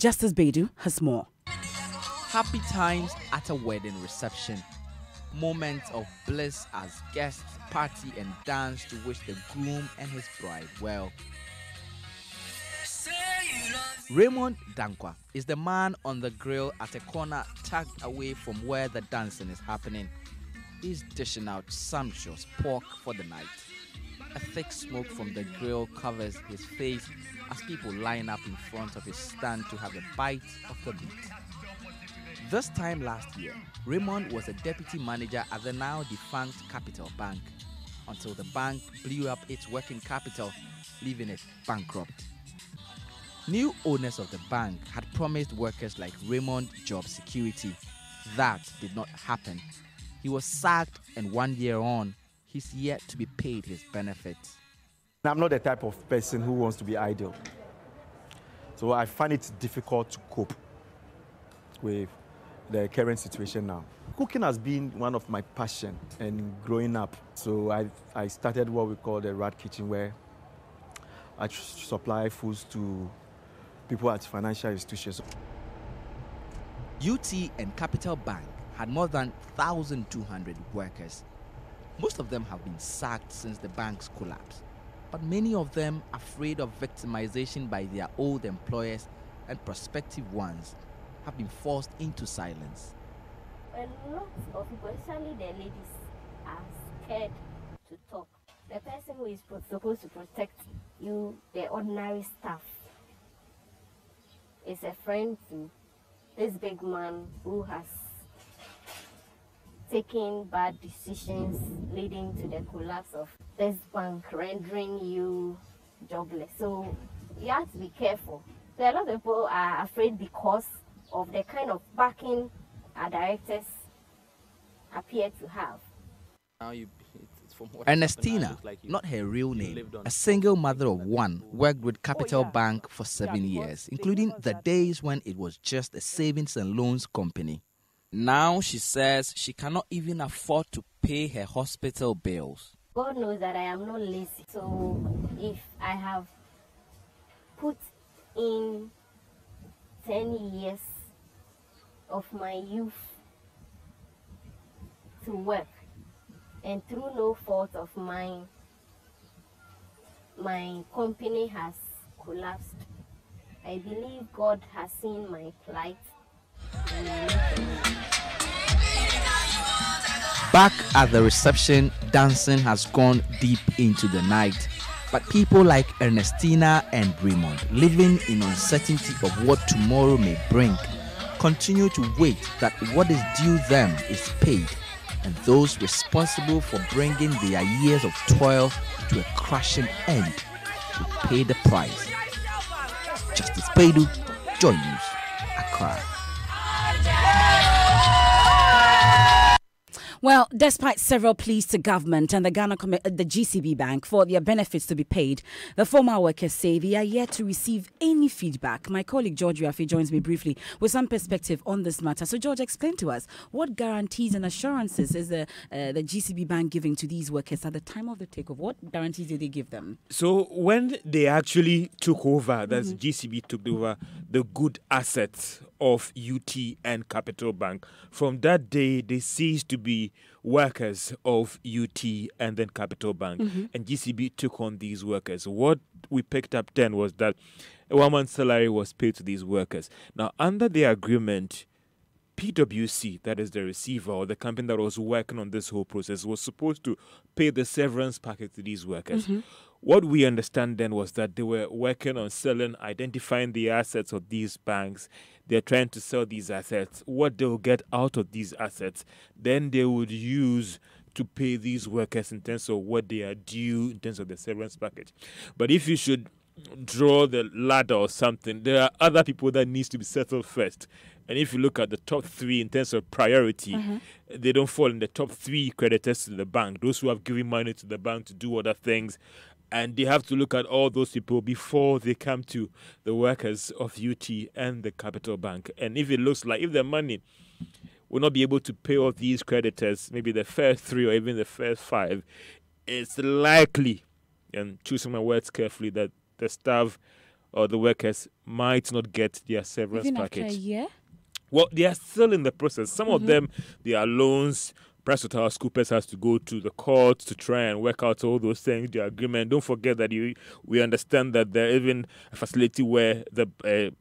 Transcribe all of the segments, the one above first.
Justice Bedu has more. Happy times at a wedding reception. Moments of bliss as guests party and dance to wish the groom and his bride well. Raymond Dankwa is the man on the grill at a corner tucked away from where the dancing is happening. He's dishing out sumptuous pork for the night. A thick smoke from the grill covers his face as people line up in front of his stand to have a bite of the meat. This time last year, Raymond was a deputy manager at the now defunct Capital Bank until the bank blew up its working capital, leaving it bankrupt. New owners of the bank had promised workers like Raymond job security. That did not happen. He was sacked, and 1 year on, he's yet to be paid his benefits. I'm not the type of person who wants to be idle. So I find it difficult to cope with the current situation now. Cooking has been one of my passion and growing up. So I started what we call the Rat Kitchen, where I supply foods to people at financial institutions. UT and Capital Bank had more than 1,200 workers. Most of them have been sacked since the bank's collapse, but many of them, afraid of victimization by their old employers and prospective ones, have been forced into silence. When lots of people, especially the ladies, are scared to talk, the person who is supposed to protect you, the ordinary staff, is a friend to this big man who has taken bad decisions leading to the collapse of this bank, rendering you jobless. So you have to be careful. So a lot of people are afraid because of the kind of backing our directors appear to have. Ernestina, not her real name, a single mother of one, worked with Capital Bank for 7 years, including the days when it was just a savings and loans company. Now she says she cannot even afford to pay her hospital bills. God knows that I am not lazy. So if I have put in 10 years of my youth to work, and through no fault of mine, my company has collapsed, I believe God has seen my plight. Back at the reception, dancing has gone deep into the night. But people like Ernestina and Raymond, living in uncertainty of what tomorrow may bring, continue to wait that what is due them is paid, and those responsible for bringing their years of toil to a crashing end will pay the price. Justice Bedu, Joy News, Accra. Well, despite several pleas to government and the the GCB Bank for their benefits to be paid, the former workers say they are yet to receive any feedback. My colleague George Rafi joins me briefly with some perspective on this matter. So, George, explain to us what guarantees and assurances is the GCB Bank giving to these workers at the time of the takeover? What guarantees did they give them? So, when they actually took over, that's GCB took over the good assets of UT and Capital Bank. From that day, they ceased to be workers of UT and then Capital Bank, and GCB took on these workers. What we picked up then was that a 1 month's salary was paid to these workers. Now, under the agreement, PwC, that is the receiver or the company that was working on this whole process, was supposed to pay the severance package to these workers. What we understand then was that they were working on selling, identifying the assets of these banks. They're trying to sell these assets. What they'll get out of these assets, then they would use to pay these workers in terms of what they are due in terms of the severance package. But if you should draw the ladder or something, there are other people that needs to be settled first. And if you look at the top three in terms of priority, they don't fall in the top three creditors to the bank, those who have given money to the bank to do other things. And they have to look at all those people before they come to the workers of UT and the Capital Bank. And if it looks like if the money will not be able to pay off these creditors, maybe the first three or even the first five, it's likely, and choosing my words carefully, that the staff or the workers might not get their severance Even after a package. year? Well, they are still in the process. Some of them, they are loans. PricewaterhouseCoopers has to go to the courts to try and work out all those things, the agreement. Don't forget that we understand that there is even a facility where the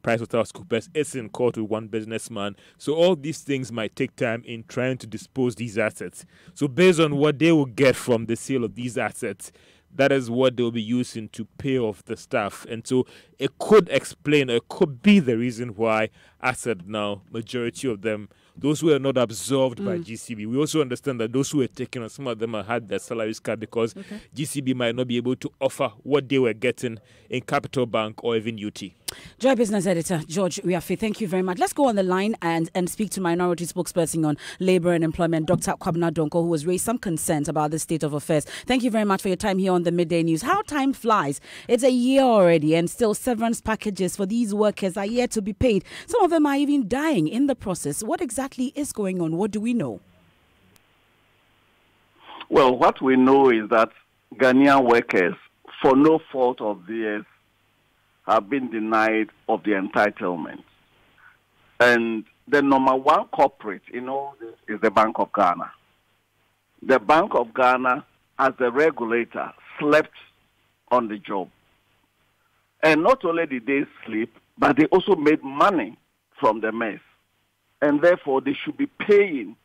PricewaterhouseCoopers is in court with one businessman. So all these things might take time in trying to dispose these assets. So based on what they will get from the sale of these assets, that is what they'll be using to pay off the staff. And so it could explain, or it could be the reason why asset now, majority of them, those who are not absorbed by GCB. We also understand that those who were taken on, some of them have had their salaries cut because GCB might not be able to offer what they were getting in Capital Bank or even UT. Joy Business Editor George Riafe, thank you very much. Let's go on the line and speak to minority spokesperson on Labour and Employment, Dr. Kwabena Donko, who has raised some concerns about the state of affairs. Thank you very much for your time here on the Midday News. How time flies. It's a year already and still severance packages for these workers are yet to be paid. Some of them are even dying in the process. What exactly is going on? What do we know? Well, what we know is that Ghanaian workers, for no fault of theirs, have been denied of the entitlement. And the number one culprit in all this is the Bank of Ghana. The Bank of Ghana, as the regulator, slept on the job. And not only did they sleep, but they also made money from the mess. And therefore, they should be paying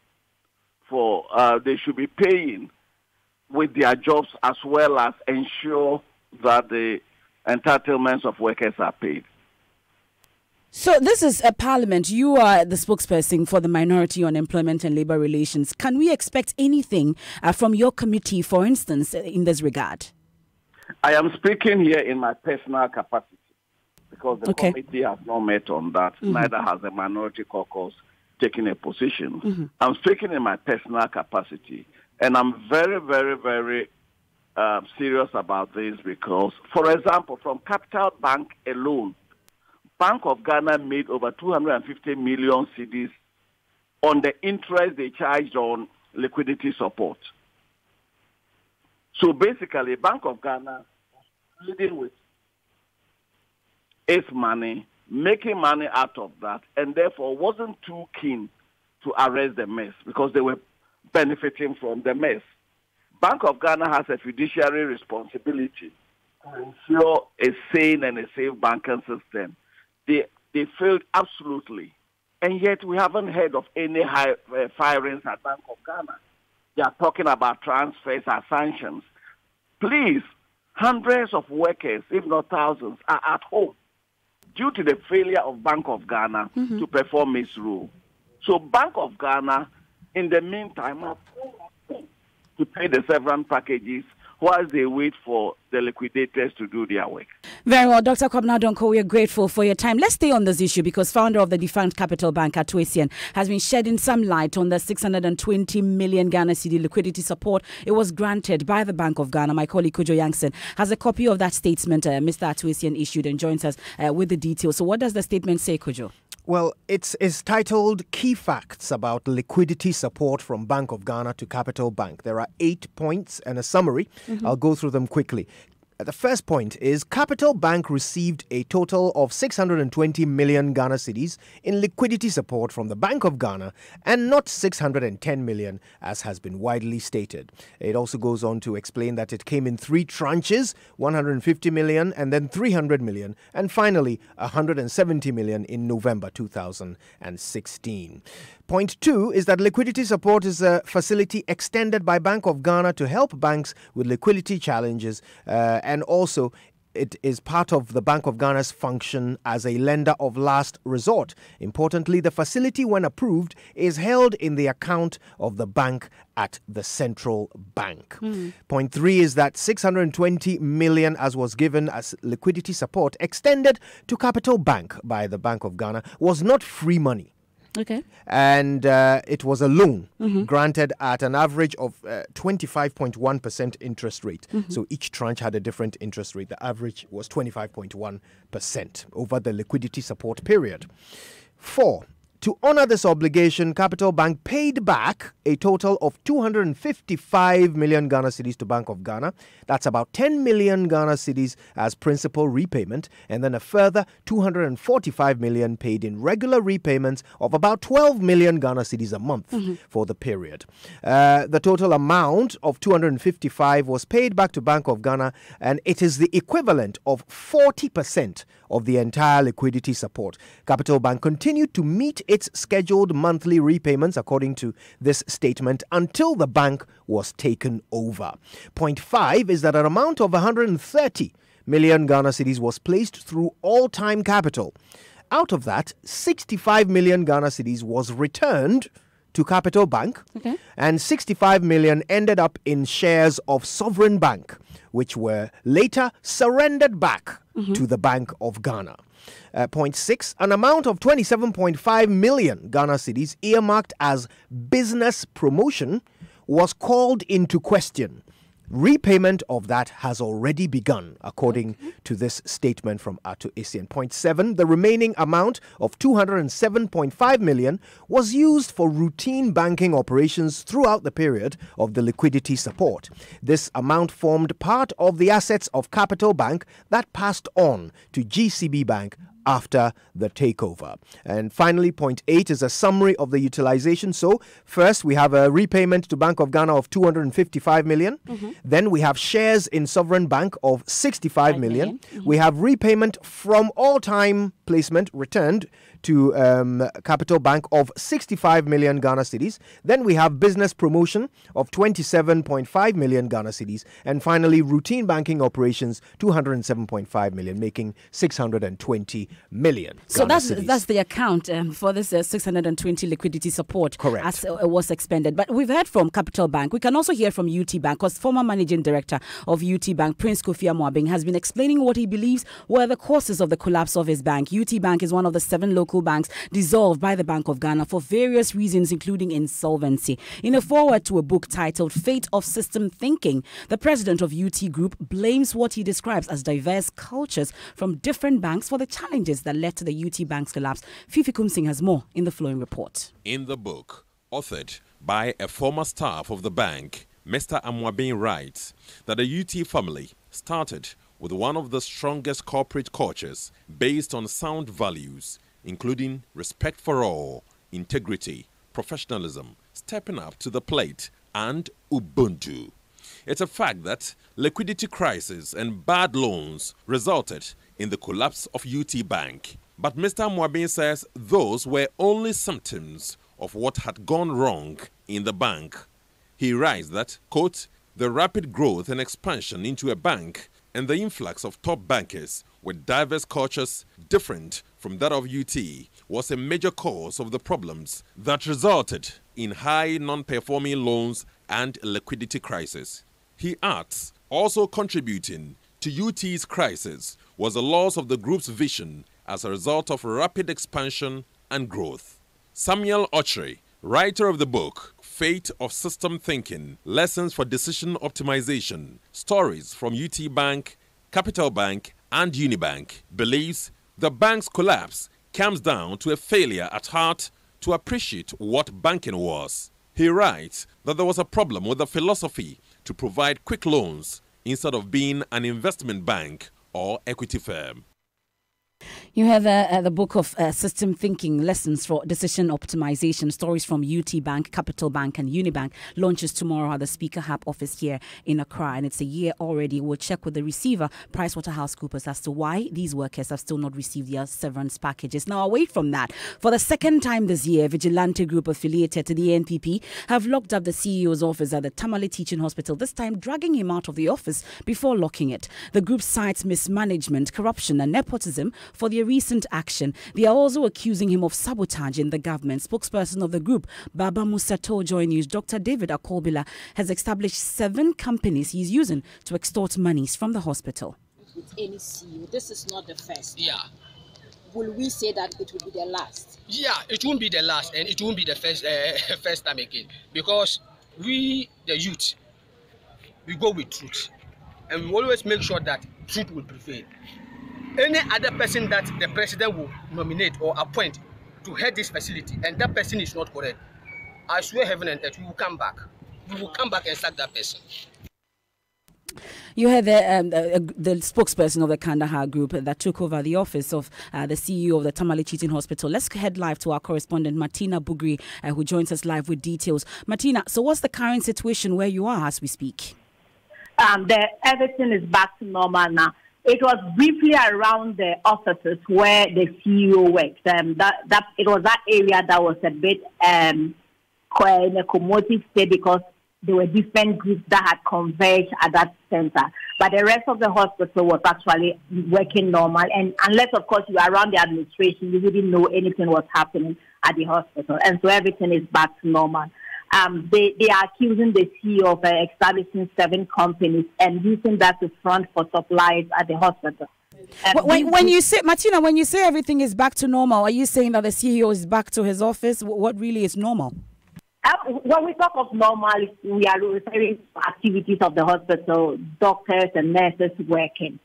with their jobs as well as ensure that the entitlements of workers are paid. So this is a parliament. You are the spokesperson for the Minority on Employment and Labour Relations. Can we expect anything from your committee, for instance, in this regard? I am speaking here in my personal capacity because the committee has not met on that. Neither has the Minority Caucus taken a position. I'm speaking in my personal capacity, and I'm very, very, very serious about this because, for example, from Capital Bank alone, Bank of Ghana made over 250 million cedis on the interest they charged on liquidity support. So basically, Bank of Ghana was leading with its money, making money out of that, and therefore wasn't too keen to arrest the mess because they were benefiting from the mess. Bank of Ghana has a fiduciary responsibility to ensure a sane and a safe banking system. They failed absolutely. And yet we haven't heard of any firings at Bank of Ghana. They are talking about transfers or sanctions. Please, hundreds of workers, if not thousands, are at home due to the failure of Bank of Ghana to perform its role. So Bank of Ghana, in the meantime, have to pay the severance packages whilst they wait for the liquidators to do their work. Very well, Dr. Kwabena Donko, we are grateful for your time. Let's stay on this issue because founder of the defunct Capital Bank, Atuesian, has been shedding some light on the 620 million Ghana cedi liquidity support it was granted by the Bank of Ghana. My colleague Kojo Yankson has a copy of that statement Mr. Atuesian issued and joins us with the details. So what does the statement say, Kojo? Well, it's titled Key Facts About Liquidity Support from Bank of Ghana to Capital Bank. There are 8 points and a summary. I'll go through them quickly. The first point is Capital Bank received a total of 620 million Ghana cedis in liquidity support from the Bank of Ghana and not 610 million as has been widely stated. It also goes on to explain that it came in 3 tranches, 150 million and then 300 million and finally 170 million in November 2016. Point 2 is that liquidity support is a facility extended by Bank of Ghana to help banks with liquidity challenges and also it is part of the Bank of Ghana's function as a lender of last resort. Importantly, the facility, when approved, is held in the account of the bank at the central bank. Point 3 is that 620 million, as was given as liquidity support, extended to Capital Bank by the Bank of Ghana, was not free money. Okay. And it was a loan granted at an average of 25.1% interest rate. So each tranche had a different interest rate. The average was 25.1% over the liquidity support period. 4. To honor this obligation, Capital Bank paid back a total of 255 million Ghana cedis to Bank of Ghana. That's about 10 million Ghana cedis as principal repayment, and then a further 245 million paid in regular repayments of about 12 million Ghana cedis a month for the period. The total amount of 255 was paid back to Bank of Ghana, and it is the equivalent of 40% of the entire liquidity support. Capital Bank continued to meet its scheduled monthly repayments according to this statement until the bank was taken over. Point 5 is that an amount of 130 million Ghana cedis was placed through all-time capital. Out of that, 65 million Ghana cedis was returned to Capital Bank, and 65 million ended up in shares of Sovereign Bank, which were later surrendered back to the Bank of Ghana. Point 6, an amount of 27.5 million Ghana cedis earmarked as business promotion was called into question. Repayment of that has already begun, according to this statement from Ato Essien. Point 7, the remaining amount of 207.5 million was used for routine banking operations throughout the period of the liquidity support. This amount formed part of the assets of Capital Bank that passed on to GCB Bank after the takeover. And finally, point 8 is a summary of the utilization. So first, we have a repayment to Bank of Ghana of 255 million. Then we have shares in Sovereign Bank of 65 million. We have repayment from all-time placement returned to Capital Bank of 65 million Ghana cedis. Then we have business promotion of 27.5 million Ghana cedis. And finally, routine banking operations, 207.5 million, making 620 million. So that's the account for this 620 liquidity support. Correct. As it was expended. But we've heard from Capital Bank. We can also hear from UT Bank, because former managing director of UT Bank, Prince Kofi Amoabeng, has been explaining what he believes were the causes of the collapse of his bank. UT Bank is one of the 7 local banks dissolved by the Bank of Ghana for various reasons, including insolvency. In a foreword to a book titled Fate of System Thinking, the president of UT Group blames what he describes as diverse cultures from different banks for the challenges that led to the UT Bank's collapse. Fifi Kumsing has more in the following report. In the book, authored by a former staff of the bank, Mr. Amoabeng writes that the UT family started with one of the strongest corporate cultures based on sound values, including respect for all, integrity, professionalism, stepping up to the plate, and Ubuntu. It's a fact that liquidity crisis and bad loans resulted in the collapse of UT Bank. But Mr. Amoabeng says those were only symptoms of what had gone wrong in the bank. He writes that, quote, the rapid growth and expansion into a bank and the influx of top bankers with diverse cultures different from that of UT was a major cause of the problems that resulted in high non-performing loans and liquidity crisis. He adds, also contributing to UT's crisis was the loss of the group's vision as a result of rapid expansion and growth. Samuel Ochre, writer of the book Fate of System Thinking, Lessons for Decision Optimization, Stories from UT Bank, Capital Bank, and Unibank, believes the bank's collapse comes down to a failure at heart to appreciate what banking was. He writes that there was a problem with the philosophy to provide quick loans instead of being an investment bank or equity firm. You have the book of System Thinking, Lessons for Decision Optimization, Stories from UT Bank, Capital Bank and Unibank, launches tomorrow at the Speaker Hub office here in Accra. And it's a year already. We'll check with the receiver, PricewaterhouseCoopers, as to why these workers have still not received their severance packages. Now, away from that, for the second time this year, Vigilante Group affiliated to the NPP have locked up the CEO's office at the Tamale Teaching Hospital, this time dragging him out of the office before locking it. The group cites mismanagement, corruption and nepotism for their recent action. They are also accusing him of sabotaging the government. Spokesperson of the group, Baba Musato, Joy News, Dr. David Akolbila, has established 7 companies he's using to extort monies from the hospital. With any CEO, this is not the first. Yeah. Will we say that it will be the last? Yeah, it won't be the last, and it won't be the first time again, because we, the youth, we go with truth, and we always make sure that truth will prevail. Any other person that the president will nominate or appoint to head this facility and that person is not correct, I swear heaven and earth, we will come back. We will come back and sack that person. You heard the spokesperson of the Kandahar group that took over the office of the CEO of the Tamale Teaching Hospital. Let's head live to our correspondent, Martina Bugri, who joins us live with details. Martina, so what's the current situation where you are as we speak? Everything is back to normal now. It was briefly around the offices where the CEO works. It was that area that was a bit in a commotive state because there were different groups that had converged at that center. But the rest of the hospital was actually working normal. And unless, of course, you are around the administration, you wouldn't know anything was happening at the hospital. And so everything is back to normal. They are accusing the CEO of establishing 7 companies and using that to front for supplies at the hospital. When you say, Martina, when you say everything is back to normal, are you saying that the CEO is back to his office? What really is normal? When we talk of normal, we are referring to activities of the hospital, doctors and nurses working.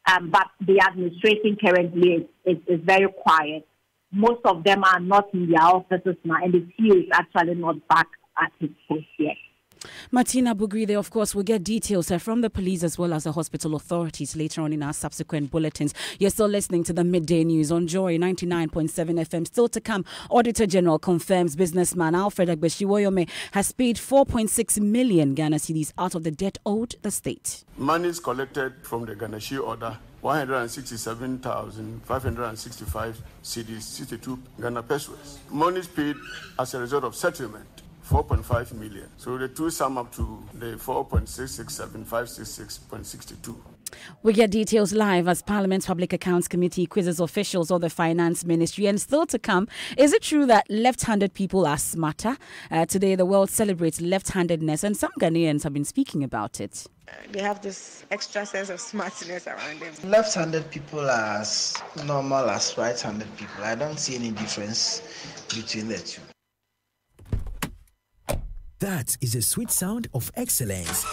But the administration currently is very quiet. Most of them are not in their offices now, and the CEO is actually not back at his post yet. Martina Bugri, there, of course, we'll get details from the police as well as the hospital authorities later on in our subsequent bulletins. You're still listening to the Midday News on Joy 99.7 FM. Still to come, Auditor General confirms businessman Alfred Agbeshiwoyome has paid 4.6 million Ghana cedis out of the debt owed the state. Monies collected from the Ganashi order, 167,565 cedis, 62 Ghana pesos. Monies paid as a result of settlement, 4.5 million. So the two sum up to the 4.667566.62. We get details live as Parliament's Public Accounts Committee quizzes officials of the Finance Ministry. And still to come, is it true that left-handed people are smarter? Today, the world celebrates left-handedness, and some Ghanaians have been speaking about it. They have this extra sense of smartness around them. Left-handed people are as normal as right-handed people. I don't see any difference between the two. That is the sweet sound of excellence.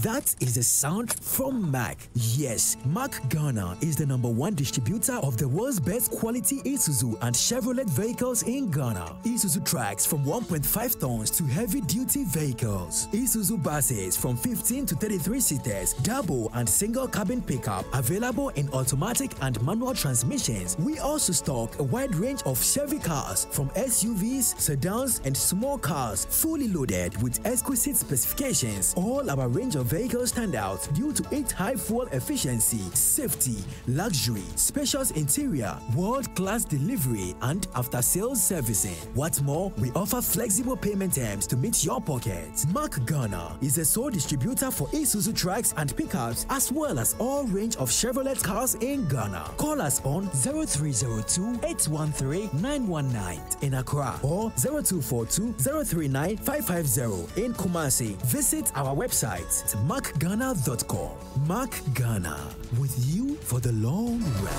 That is the sound from Mack. Yes, Mack Ghana is the #1 distributor of the world's best quality Isuzu and Chevrolet vehicles in Ghana. Isuzu trucks from 1.5 tons to heavy-duty vehicles. Isuzu buses from 15 to 33 seaters, double and single cabin pickup, available in automatic and manual transmissions. We also stock a wide range of Chevy cars from SUVs, sedans, and small cars, fully loaded with exquisite specifications. All our range of vehicles stand out due to its high fuel efficiency, safety, luxury, spacious interior, world-class delivery, and after-sales servicing. What's more, we offer flexible payment terms to meet your pockets. Mack Ghana is the sole distributor for Isuzu trucks and pickups, as well as all range of Chevrolet cars in Ghana. Call us on 0302-813-919 in Accra or 0242-039-550 in Kumasi. Visit our website mackghana.com. Mack Ghana, with you for the long run.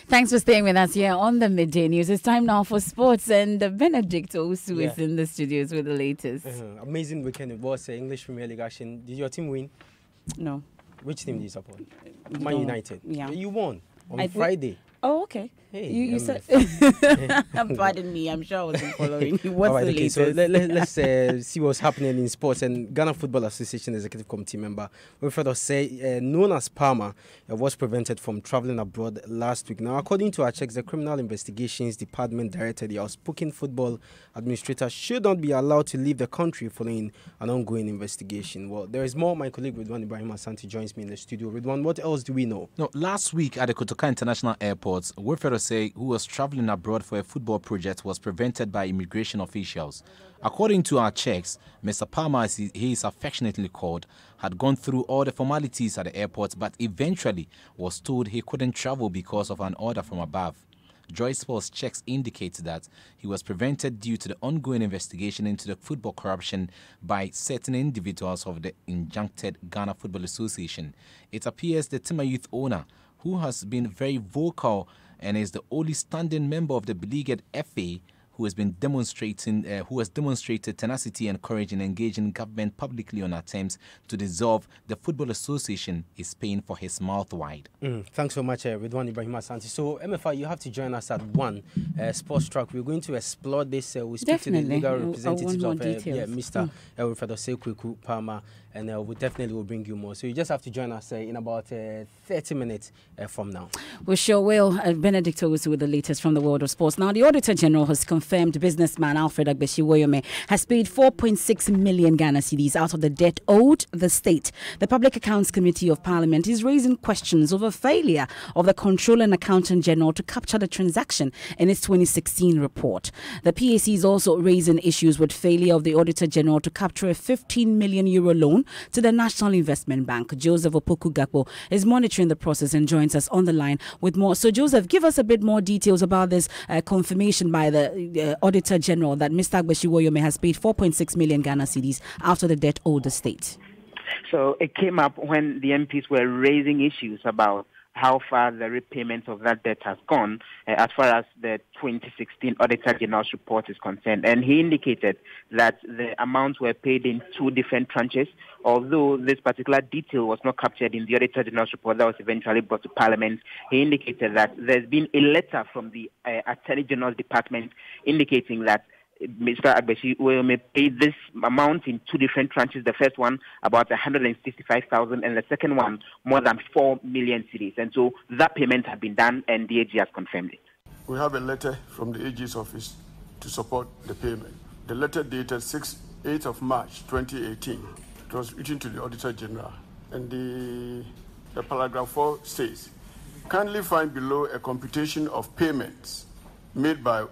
Thanks for staying with us here on the Midday News. It's time now for sports, and Benedict Osu is in the studios with the latest. Amazing weekend it was. English Premier League action. Did your team win? No. Which team do you support? No. Man United. Yeah. You won on Friday. Oh, okay. Hey, you said. Pardon me, I'm sure I wasn't following. What's the latest? So let's see what's happening in sports. And Ghana Football Association Executive Committee member Wilfred Osei, known as Palmer, was prevented from traveling abroad last week. Now, according to our checks, the Criminal Investigations Department directed the outspoken football administrator should not be allowed to leave the country following an ongoing investigation. Well, there is more. My colleague Ridwan Ibrahim Asante joins me in the studio. Ridwan, what else do we know? No, last week at the Kotoka International Airport, Wilfred Osei, who was traveling abroad for a football project, was prevented by immigration officials. According to our checks, Mr. Palmer, as he is affectionately called, had gone through all the formalities at the airport, but eventually was told he couldn't travel because of an order from above. Joy Sports checks indicate that he was prevented due to the ongoing investigation into the football corruption by certain individuals of the injuncted Ghana Football Association. It appears the Tima Youth owner, who has been very vocal and is the only standing member of the beleaguered FA, who has demonstrated tenacity and courage in engaging government publicly on attempts to dissolve the Football Association, is paying for his mouth wide. Thanks so much, Ridwan Ibrahim Asante. So, MFI, you have to join us at 1 Sports Track. We're going to explore this. We speak to the legal representatives of Mr. Wilfredo Sekweku Palmer, and we definitely will bring you more. So you just have to join us in about 30 minutes from now. We sure will. Benedict Owusu with the latest from the world of sports. Now, the Auditor General has confirmed businessman Alfred Agbeshi-Woyome has paid 4.6 million Ghana cedis out of the debt owed the state. The Public Accounts Committee of Parliament is raising questions over failure of the Controller and Accountant General to capture the transaction in its 2016 report. The PAC is also raising issues with failure of the Auditor General to capture a 15 million euro loan to the National Investment Bank. Joseph Opoku-Gakpo is monitoring the process and joins us on the line with more. So, Joseph, give us a bit more details about this confirmation by the Auditor General that Mr. Agbeshi-Woyome has paid 4.6 million Ghana cedis after the debt owed the state. So it came up when the MPs were raising issues about how far the repayment of that debt has gone as far as the 2016 Auditor General's report is concerned. And he indicated that the amounts were paid in 2 different tranches, although this particular detail was not captured in the Auditor General's report that was eventually brought to Parliament. He indicated that there's been a letter from the Attorney General's Department indicating that Mr. Agbeshi-Woyome paid this amount in 2 different tranches. The first one about 165,000, and the second one more than 4 million cedis. And so that payment has been done, and the AG has confirmed it. We have a letter from the AG's office to support the payment. The letter dated 8th of March 2018. It was written to the Auditor General, and the paragraph 4 says, kindly find below a computation of payments made by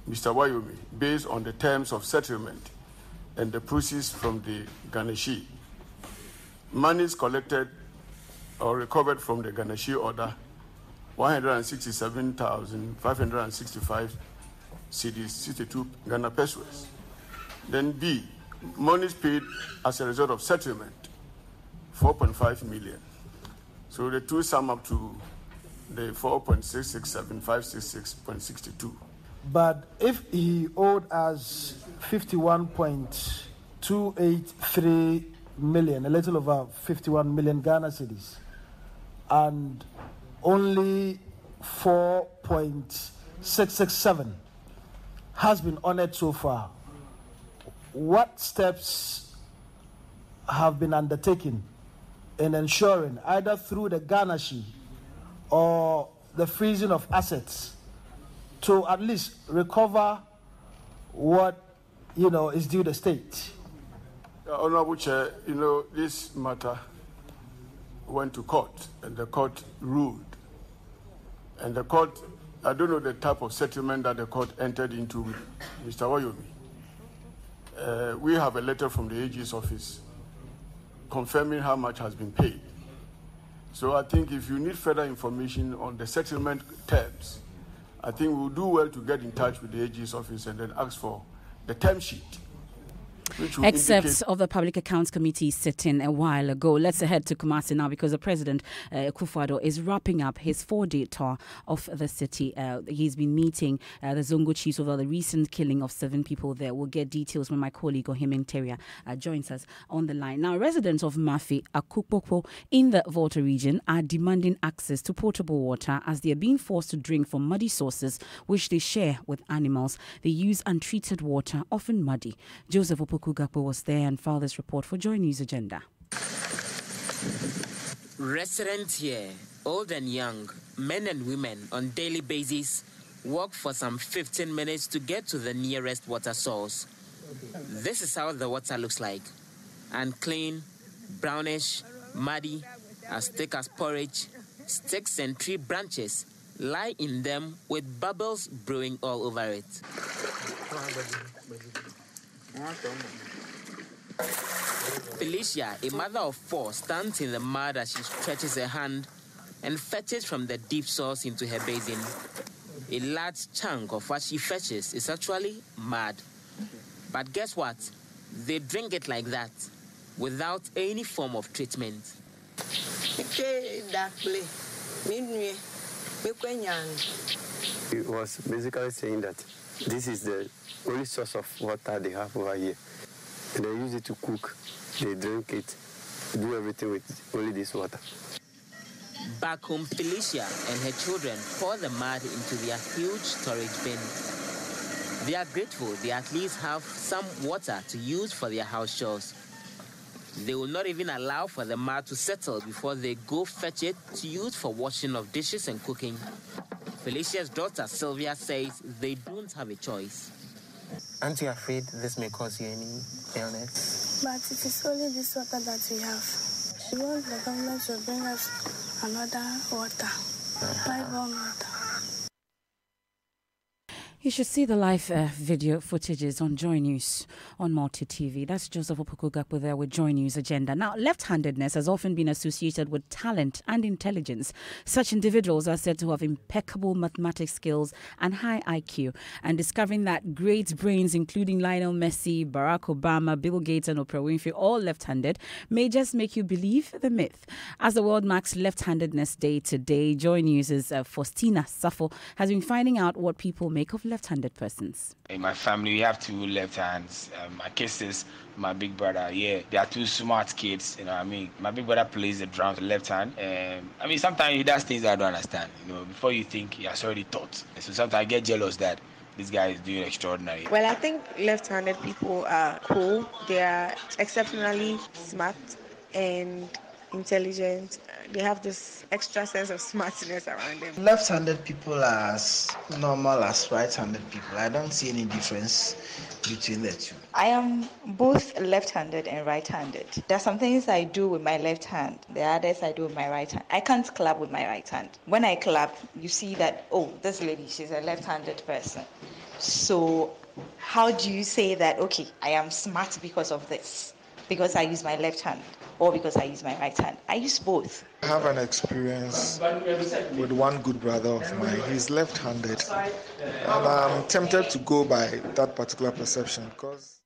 Mr. Woyome based on the terms of settlement and the proceeds from the Ganeshi. Monies collected or recovered from the Ganeshi order, 167,565 cedis, 62 Ghana pesos. Then B, monies paid as a result of settlement, 4.5 million. So the two sum up to the 4.667566.62. But if he owed us 51.283 million, a little over 51 million Ghana cedis, and only 4.667 has been honored so far, what steps have been undertaken in ensuring, either through the Ganeshi or the freezing of assets, to at least recover what, is due the state? Honorable Chair, this matter went to court, and the court ruled. And the court, I don't know the type of settlement that the court entered into with Mr. Woyome. We have a letter from the AG's office confirming how much has been paid. So I think if you need further information on the settlement terms, I think we'll do well to get in touch with the AG's office and then ask for the term sheet. Excerpts of the Public Accounts Committee sitting a while ago. Let's head to Kumasi now, because the President, Akufo-Addo, is wrapping up his 4-day tour of the city. He's been meeting the Zongo chiefs over the recent killing of 7 people there. We'll get details when my colleague Ohim Teria joins us on the line. Now, residents of Mafi, Akukpokpo in the Volta region are demanding access to potable water as they are being forced to drink from muddy sources which they share with animals. They use untreated water, often muddy. Joseph Opoku-Gakpo was there and filed this report for Joy News Agenda. Residents here, old and young, men and women on daily basis, walk for some 15 minutes to get to the nearest water source. This is how the water looks like. Unclean, brownish, muddy, as thick as porridge. Sticks and tree branches lie in them with bubbles brewing all over it. Felicia, a mother of 4, stands in the mud as she stretches her hand and fetches from the deep source into her basin. A large chunk of what she fetches is actually mud. But guess what? They drink it like that, without any form of treatment. He was basically saying that This is the only source of water they have over here. And they use it to cook. They drink it, do everything with only this water. Back home, Felicia and her children pour the mud into their huge storage bin. They are grateful they at least have some water to use for their house chores. They will not even allow for the mud to settle before they go fetch it to use for washing of dishes and cooking. Felicia's daughter Sylvia says they don't have a choice. Aren't you afraid this may cause you any illness? But it is only this water that we have. We want the government to bring us another water, pipe-borne water. You should see the live video footages on Joy News on Multi TV. That's Joseph Opokugapo there with Joy News Agenda. Now, left-handedness has often been associated with talent and intelligence. Such individuals are said to have impeccable mathematics skills and high IQ. And discovering that great brains, including Lionel Messi, Barack Obama, Bill Gates, and Oprah Winfrey, all left-handed, may just make you believe the myth. As the world marks Left-Handedness Day today, Joy News' Faustina Safo has been finding out what people make of left-handed persons. In my family, we have 2 left hands. My kisses, my big brother, they are 2 smart kids. You know what I mean? My big brother plays the drums with left hand. Sometimes he does things I don't understand. Before you think, he has already thought. So sometimes I get jealous that this guy is doing extraordinary. Well, I think left-handed people are cool. They are exceptionally smart and intelligent. They have this extra sense of smartness around them. Left-handed people are as normal as right-handed people. I don't see any difference between the two. I am both left-handed and right-handed. There are some things I do with my left hand. There are others I do with my right hand. I can't clap with my right hand. When I clap, you see that, oh, this lady, she's a left-handed person. So how do you say that, okay, I am smart because of this? Because I use my left hand or because I use my right hand? I use both. I have an experience with one good brother of mine. He's left-handed. And I'm tempted to go by that particular perception because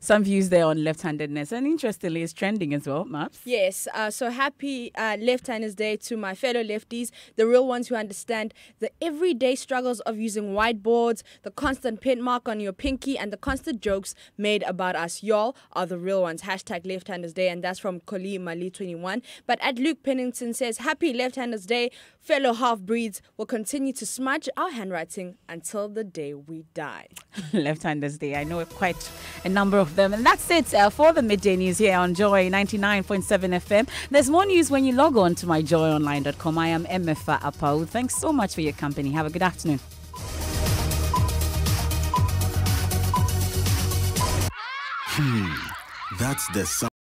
Some views there on left-handedness, and interestingly, it's trending as well, Maps. Yes, so happy Left-Handers Day to my fellow lefties, the real ones who understand the everyday struggles of using whiteboards, the constant pen mark on your pinky, and the constant jokes made about us. Y'all are the real ones. Hashtag Left-Handers Day, and that's from Koli Mali 21. But at Luke Pennington says, happy Left-Handers Day. Fellow half-breeds will continue to smudge our handwriting until the day we die. Left-Handers Day, I know quite a number of them. And that's it for the Midday News here on Joy 99.7 FM. There's more news when you log on to myjoyonline.com. I am Emefa Apau. Thanks so much for your company. Have a good afternoon. That's the